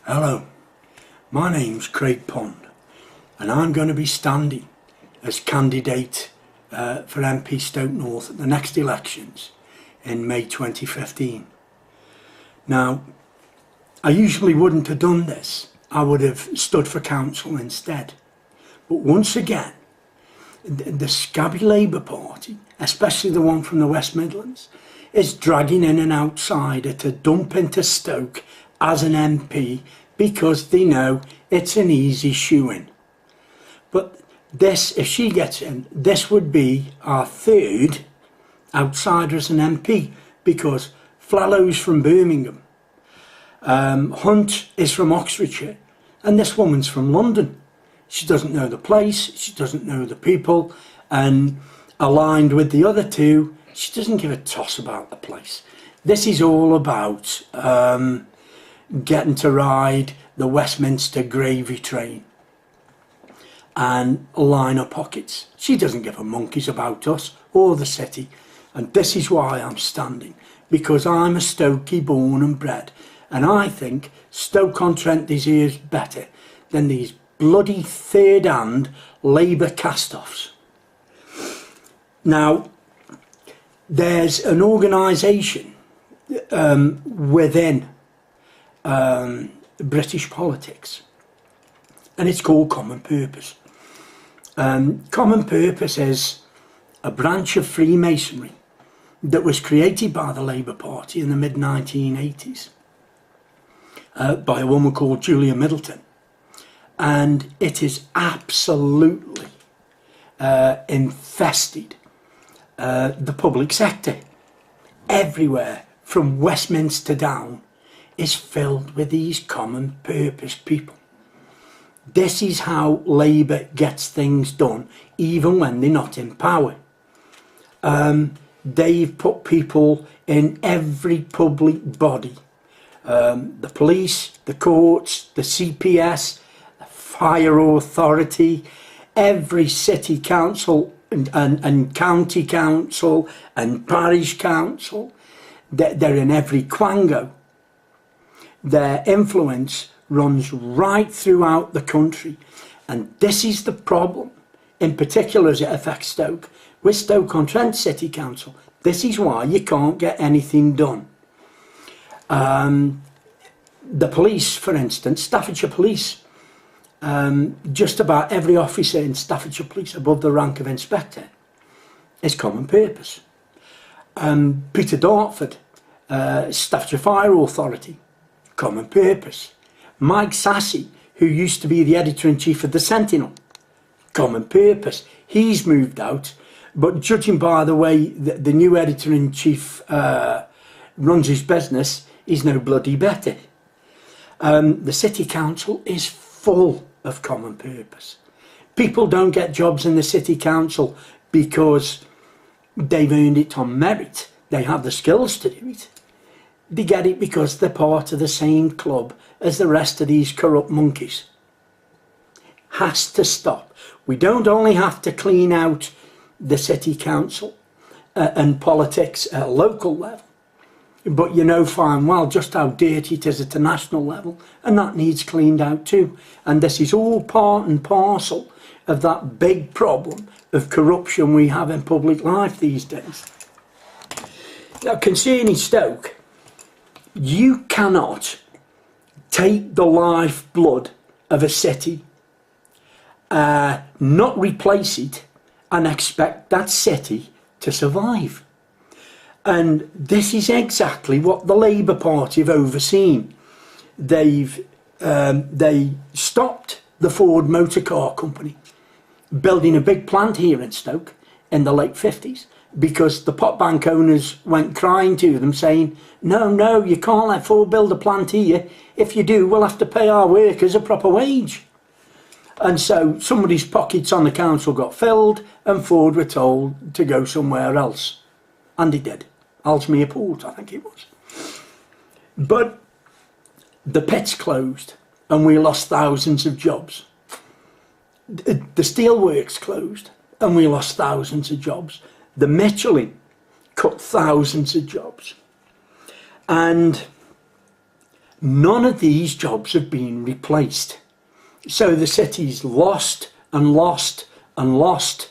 Hello, my name's Craig Pond and I'm going to be standing as candidate for MP Stoke North at the next elections in May 2015. Now, I usually wouldn't have done this. I would have stood for council instead. But once again, the scabby Labour Party, especially the one from the West Midlands, is dragging in an outsider to dump into Stoke as an MP because they know it's an easy shoe-in. But this, if she gets in, this would be our third outsider as an MP, because Flalow's from Birmingham, Hunt is from Oxfordshire, and this woman's from London. She doesn't know the place, she doesn't know the people, and aligned with the other two, she doesn't give a toss about the place. This is all about getting to ride the Westminster gravy train and line her pockets. She doesn't give a monkeys about us or the city, and this is why I'm standing, because I'm a Stokey born and bred, and I think Stoke-on-Trent deserves better than these bloody third-hand Labour cast-offs. Now, there's an organisation within British politics, and it's called Common Purpose. Common Purpose is a branch of Freemasonry that was created by the Labour Party in the mid-1980s by a woman called Julia Middleton, and it is absolutely infested the public sector. Everywhere from Westminster down is filled with these common purpose people. This is how Labour gets things done, even when they're not in power. They've put people in every public body. The police, the courts, the CPS, the fire authority, every city council and county council and parish council. They're in every quango. Their influence runs right throughout the country, and this is the problem, in particular as it affects Stoke, with Stoke-on-Trent City Council. This is why you can't get anything done. The police, for instance, Staffordshire Police, just about every officer in Staffordshire Police above the rank of inspector is common purpose. Peter Dartford, Staffordshire Fire Authority, common purpose. Mike Sassy, who used to be the editor-in-chief of the Sentinel, common purpose. He's moved out, but judging by the way the new editor-in-chief runs his business, he's no bloody better. The City Council is full of common purpose. People don't get jobs in the City Council because they've earned it on merit. They have the skills to do it. They get it because they're part of the same club as the rest of these corrupt monkeys. Has to stop. We don't only have to clean out the City Council and politics at a local level, but you know fine well just how dirty it is at a national level, and that needs cleaned out too. And this is all part and parcel of that big problem of corruption we have in public life these days. Now, concerning Stoke, you cannot take the lifeblood of a city, not replace it, and expect that city to survive. And this is exactly what the Labour Party have overseen. They stopped the Ford Motor Car Company building a big plant here in Stoke in the late 50s, because the pot bank owners went crying to them saying, no, you can't let Ford build a plant here. If you do, we'll have to pay our workers a proper wage. And so somebody's pockets on the council got filled and Ford were told to go somewhere else. And he did. Ellesmere Port, I think it was. But the pits closed and we lost thousands of jobs. The steelworks closed and we lost thousands of jobs. The Michelin cut thousands of jobs. And None of these jobs have been replaced. So the city's lost and lost and lost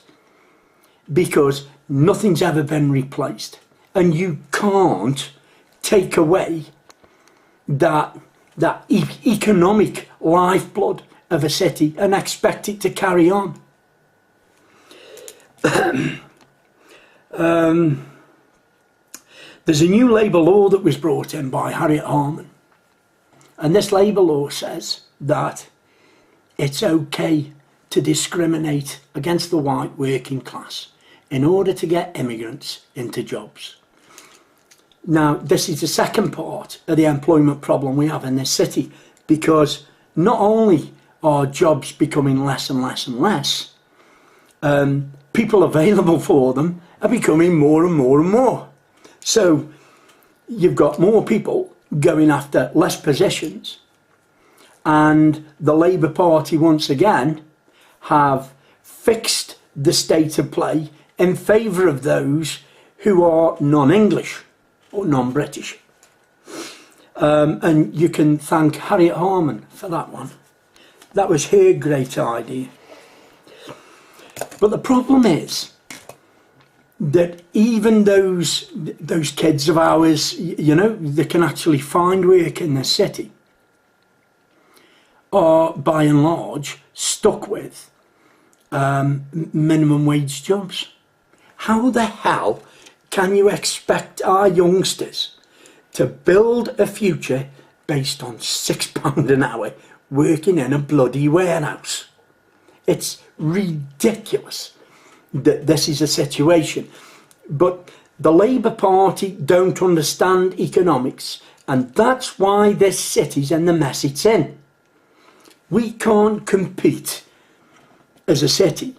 because nothing's ever been replaced. And you can't take away that economic lifeblood of a city and expect it to carry on. There's a new labour law that was brought in by Harriet Harman, and this labour law says that it's okay to discriminate against the white working class in order to get immigrants into jobs. Now, this is the second part of the employment problem we have in this city, because not only are jobs becoming less and less and less, people available for them are becoming more and more and more. So you've got more people going after less positions, and the Labour Party once again have fixed the state of play in favour of those who are non-English or non-British. And you can thank Harriet Harman for that one. That was her great idea. But the problem is that even those kids of ours, you know, that can actually find work in the city, are by and large stuck with minimum wage jobs. How the hell can you expect our youngsters to build a future based on £6 an hour working in a bloody warehouse? It's ridiculous that this is a situation. But the Labour Party don't understand economics, and that's why this city's in the mess it's in. We can't compete as a city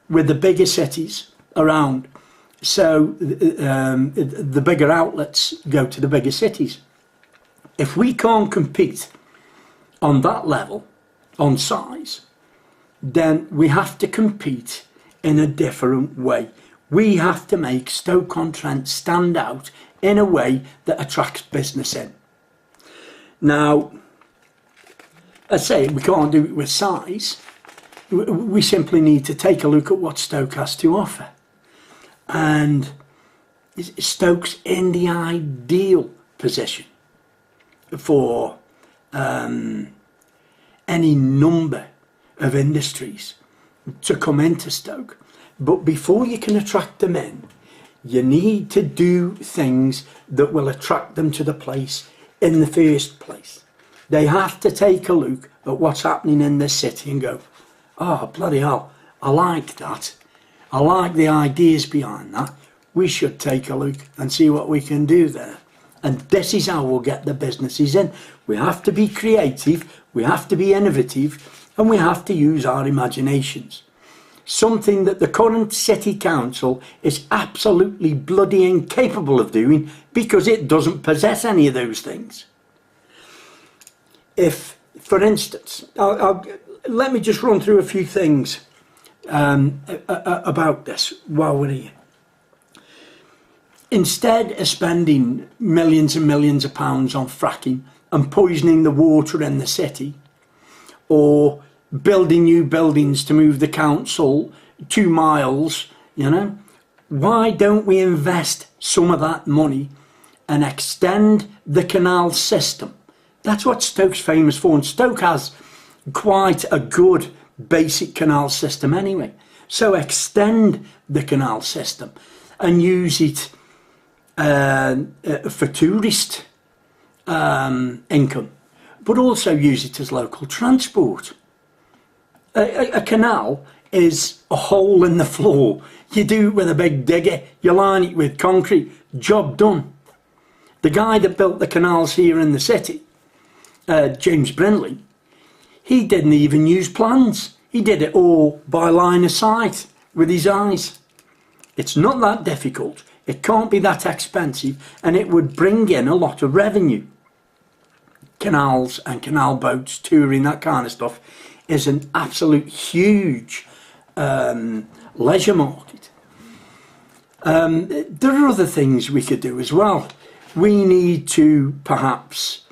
with the bigger cities around. So the bigger outlets go to the bigger cities. If we can't compete on that level, on size, then we have to compete in a different way. We have to make Stoke-on-Trent stand out in a way that attracts business in. Now, I say we can't do it with size. We simply need to take a look at what Stoke has to offer. And Stoke's in the ideal position for any number of industries to come into Stoke. But before you can attract them in, you need to do things that will attract them to the place in the first place. They have to take a look at what's happening in this city and go, oh, bloody hell, I like that. I like the ideas behind that. We should take a look and see what we can do there. And this is how we'll get the businesses in. We have to be creative, we have to be innovative, and we have to use our imaginations. Something that the current city council is absolutely bloody incapable of doing because it doesn't possess any of those things. If, for instance, let me just run through a few things about this while we're here. Instead of spending millions and millions of pounds on fracking and poisoning the water in the city, or building new buildings to move the council 2 miles, you know, why don't we invest some of that money and extend the canal system? That's what Stoke's famous for, and Stoke has quite a good basic canal system anyway. So extend the canal system and use it for tourist income, but also use it as local transport. A canal is a hole in the floor. You do it with a big digger, you line it with concrete, job done. The guy that built the canals here in the city, James Brindley, he didn't even use plans. He did it all by line of sight with his eyes. It's not that difficult, it can't be that expensive, and it would bring in a lot of revenue. Canals and canal boats, touring, that kind of stuff is an absolute huge leisure market. There are other things we could do as well. We need to perhaps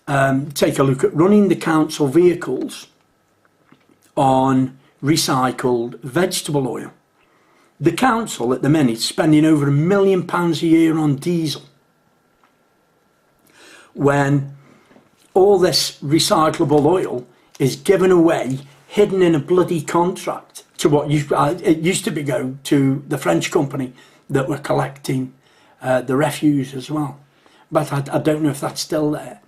take a look at running the council vehicles on recycled vegetable oil. The council at the minute is spending over £1 million a year on diesel, when all this recyclable oil is given away, hidden in a bloody contract to what it used to be go to the French company that were collecting the refuse as well. But I don't know if that's still there.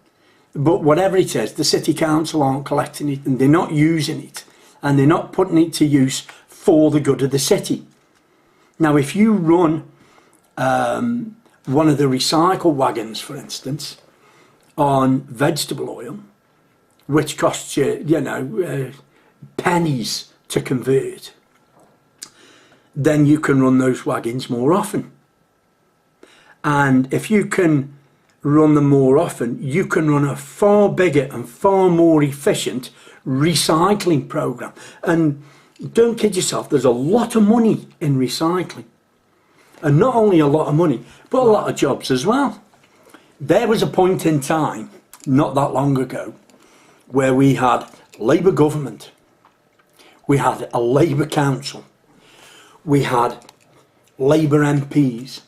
But whatever it is, the city council aren't collecting it, and they're not using it, and they're not putting it to use for the good of the city. Now, if you run one of the recycle wagons, for instance, on vegetable oil, which costs you, pennies to convert, then you can run those wagons more often. And if you can run them more often, you can run a far bigger and far more efficient recycling program. And don't kid yourself, there's a lot of money in recycling. And not only a lot of money, but a lot of jobs as well. There was a point in time, not that long ago, where we had Labour government, we had a Labour council, we had Labour MPs,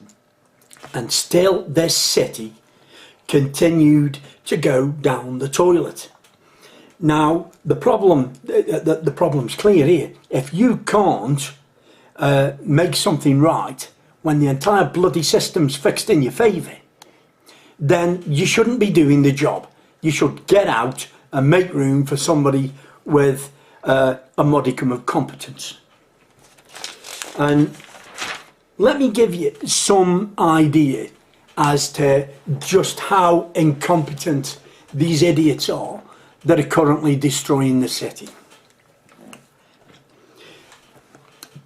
and still this city continued to go down the toilet. Now, the problem's clear here. If you can't make something right when the entire bloody system's fixed in your favour, then you shouldn't be doing the job. You should get out and make room for somebody with a modicum of competence. And let me give you some idea as to just how incompetent these idiots are that are currently destroying the city.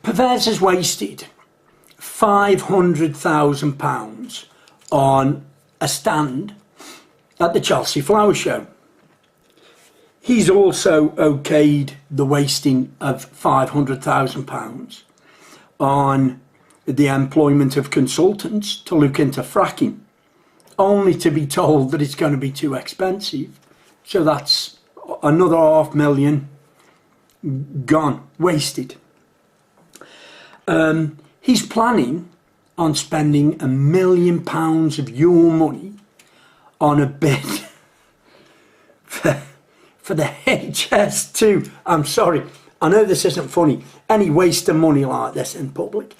Pervez has wasted £500,000 on a stand at the Chelsea Flower Show. He's also okayed the wasting of £500,000 on the employment of consultants to look into fracking, only to be told that it's going to be too expensive. So that's another £500,000 gone, wasted. He's planning on spending £1 million of your money on a bid for the HS2. I'm sorry, I know this isn't funny. Any waste of money like this in public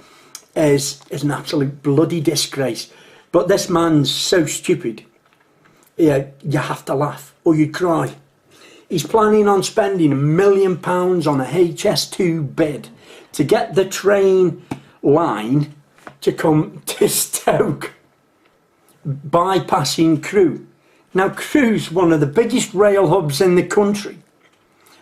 is an absolute bloody disgrace. But this man's so stupid, you have to laugh or you cry. He's planning on spending £1 million on a HS2 bid to get the train line to come to Stoke, bypassing Crewe. Now, Crewe's one of the biggest rail hubs in the country,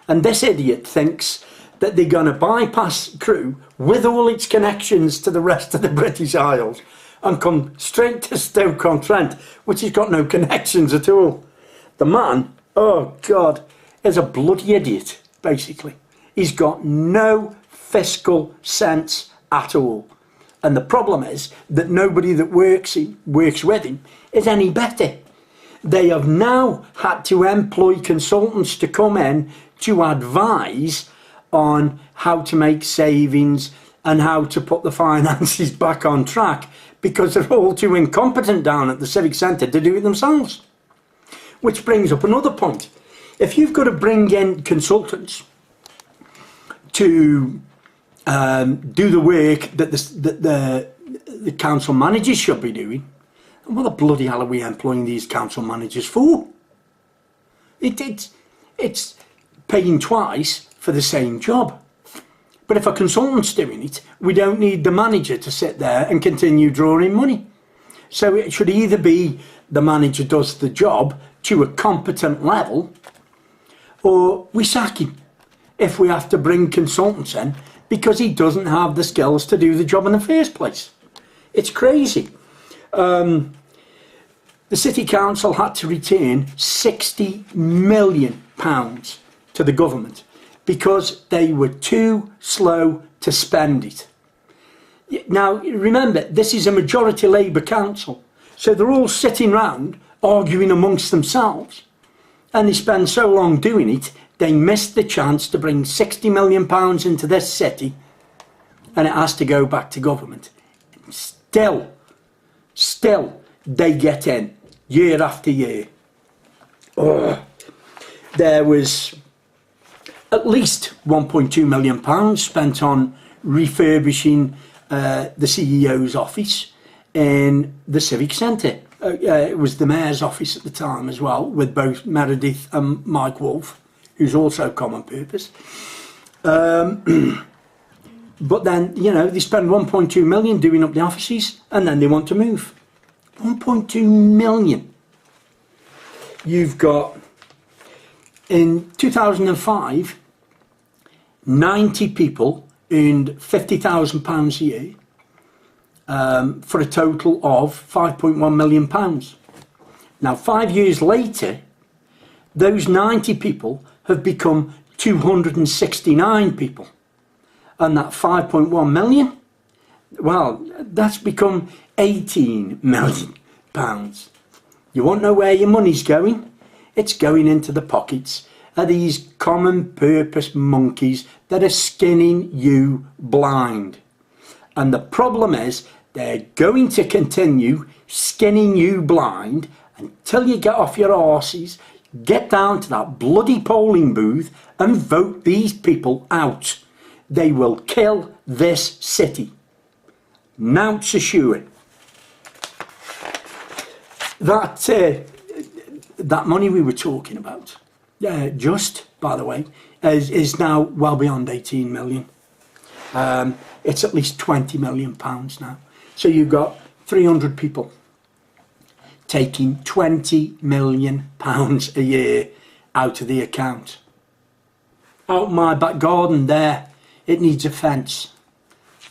and this idiot thinks that they're going to bypass Crewe with all its connections to the rest of the British Isles and come straight to Stoke-on-Trent, which has got no connections at all. The man, oh God, is a bloody idiot, basically. He's got no fiscal sense at all. And the problem is that nobody that works with him is any better. They have now had to employ consultants to come in to advise on how to make savings and how to put the finances back on track, because they're all too incompetent down at the Civic Centre to do it themselves. Which brings up another point. If you've got to bring in consultants to do the work that the council managers should be doing, what the bloody hell are we employing these council managers for? It's paying twice for the same job. But if a consultant's doing it, we don't need the manager to sit there and continue drawing money. So it should either be the manager does the job to a competent level, or we sack him if we have to bring consultants in because he doesn't have the skills to do the job in the first place. It's crazy. The City Council had to return £60 million to the government because they were too slow to spend it. Now, remember, this is a majority Labour council, so they're all sitting round arguing amongst themselves. And they spend so long doing it, they missed the chance to bring £60 million into this city, and it has to go back to government. Still, they get in, year after year. There was at least £1.2 million spent on refurbishing the CEO's office in the Civic Centre. It was the Mayor's office at the time as well, with both Meredith and Mike Wolfe, who's also Common Purpose. But then, you know, they spend 1.2 million doing up the offices, and then they want to move. 1.2 million. You've got, in 2005, 90 people earned £50,000 a year, for a total of £5.1 million. Now, 5 years later, those 90 people have become 269 people. And that 5.1 million, well, that's become £18 million. You want to know where your money's going? It's going into the pockets of these common purpose monkeys that are skinning you blind. And the problem is, they're going to continue skinning you blind until you get off your arses, get down to that bloody polling booth and vote these people out. They will kill this city. Now's a sure. That money we were talking about, just, by the way, is now well beyond 18 million. It's at least £20 million now. So you've got 300 people taking £20 million a year out of the account. Out my back garden there, it needs a fence.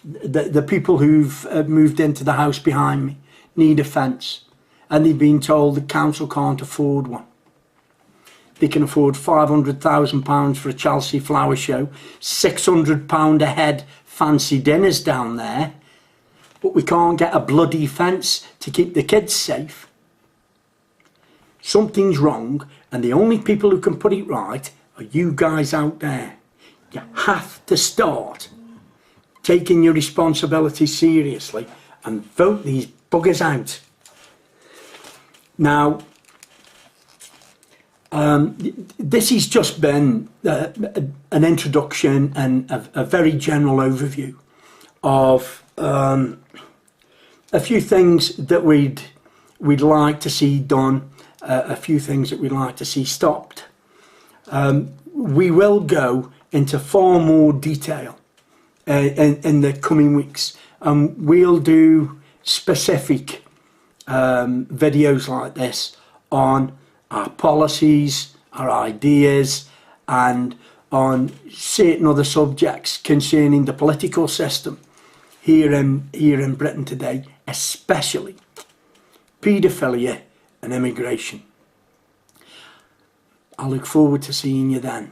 The people who've moved into the house behind me need a fence, and they've been told the council can't afford one. They can afford £500,000 for a Chelsea flower show, £600 a head fancy dinners down there, but we can't get a bloody fence to keep the kids safe. Something's wrong, and the only people who can put it right are you guys out there. You have to start taking your responsibility seriously and vote these buggers out. Now, this has just been an introduction and a very general overview of a few things that we'd like to see done, a few things that we'd like to see stopped. We will go into far more detail in the coming weeks, and we'll do specific videos like this on our policies, our ideas, and on certain other subjects concerning the political system here in Britain today, especially paedophilia and immigration. I look forward to seeing you then.